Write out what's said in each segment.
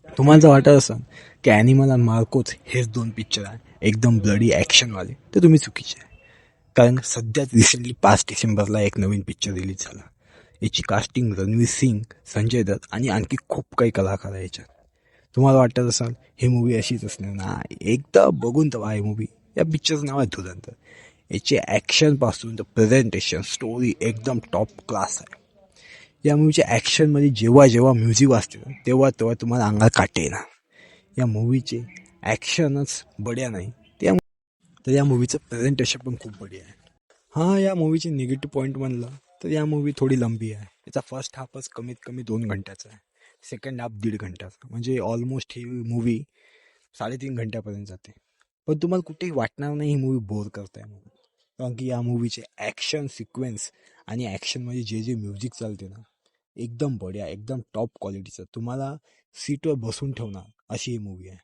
तुम्हाला जर वाटत असेल की ॲनिमल आणि मार्कोच हेच दोन पिक्चर आहे एकदम ब्लडी ॲक्शनवाले, तर तुम्ही चुकीचे आहे. कारण सध्याच रिसेंटली 5 डिसेंबरला एक नवीन पिक्चर रिलीज झाला. याची कास्टिंग रणवीर सिंग, संजय दत्त आणि आणखी खूप काही कलाकार आहे याच्यात. तुम्हाला वाटत असाल ही मूवी अशीच असणार, नाही, एकदा बघून तर हे मूवी. या पिक्चरचं नाव आहे धुरंधर. याचे ॲक्शनपासून तर प्रेझेंटेशन, स्टोरी एकदम टॉप क्लास आहे. या मूवीच्या ॲक्शनमध्ये जेव्हा जेव्हा म्युझिक वाजते तेव्हा तेव्हा तुम्हाला अंगात काटे येणार. या मूवीचे ॲक्शनच बढिया नाही त्या तर या मूवीचं प्रेझेंटेशन पण खूप बढिया आहे. हां, या मूवीचे निगेटिव्ह पॉईंट म्हणलं तर या मूवी थोडी लंबी आहे. याचा फर्स्ट हाफच कमीत कमी 2 घंट्याचा आहे. सेकंड हाफ 1.5 घंट्याचा, म्हणजे ऑलमोस्ट ही मूवी 3.5 घंट्यापर्यंत जाते. पण तुम्हाला कुठेही वाटणार नाही ही मूवी बोर करताय म्हणून. कारण की या मूवीचे ॲक्शन सिक्वेन्स आणि ॲक्शनमध्ये जे जे म्युझिक चालते ना, एकदम बढिया, एकदम टॉप क्वालिटीचं, तुम्हाला सीटवर बसून ठेवणार अशी ही मूवी आहे.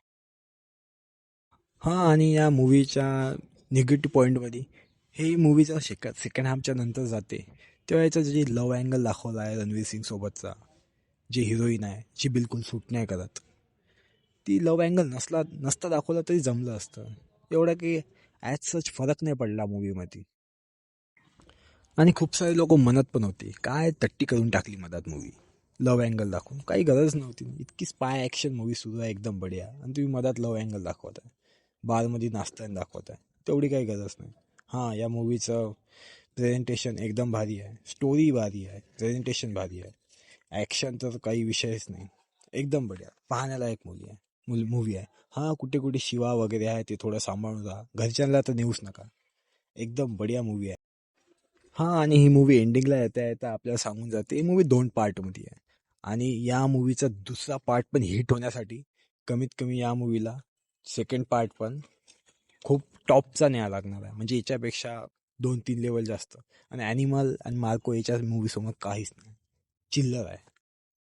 हां, आणि या मूवीच्या निगेटिव्ह पॉईंटमध्ये हे मूवीचा सेकंड हाफच्या नंतर जाते तेव्हा याचा जे लव्ह अँगल दाखवला आहे रणवीर सिंग सोबतचा, जी हिरोईन आहे जी बिलकुल सूट नाही करत, ती लव्ह अँगल नसता दाखवला तरी जमलं असतं. एवढा की ॲज सच फरक नाही पडला मूवीमध्ये. आणि खूप सारे लोक म्हणत पण होते काय तट्टी करून टाकली मधात मूवी, लव्ह अँगल दाखवून काही गरज नव्हती. इतकी स्पाय ॲक्शन मूवी सुरू आहे एकदम बढिया, आणि तुम्ही मधात लव्ह अँगल दाखवत आहे, बारमध्ये नाचताना दाखवत आहे, तेवढी काही गरज नाही. हां, या मूवीचं प्रेझेंटेशन एकदम भारी आहे, स्टोरी भारी आहे, प्रेझेंटेशन भारी आहे, ॲक्शन तर काही विषयच नाही. एकदम बढिया पाहण्यालायक मूवी आहे. हां, कुठे कुठे शिवा वगैरे आहे, ते थोडं सांभाळून राहा, घरच्यांना तर नेऊच नका. एकदम बढिया मूवी आहे. हां, आणि ही मूवी एंडिंगला येता येता आपल्याला सांगून जाते ही मूवी 2 पार्टमध्ये आहे. आणि या मूवीचा दुसरा पार्ट पण हिट होण्यासाठी कमीत कमी या मूवीला सेकंड पार्ट पण खूप टॉपचा न्याय लागणार आहे, म्हणजे याच्यापेक्षा 2-3 लेवल जास्त. आणि ॲनिमल आणि मार्को याच्या मूवीसमोर काहीच नाही, चिल्लर आहे.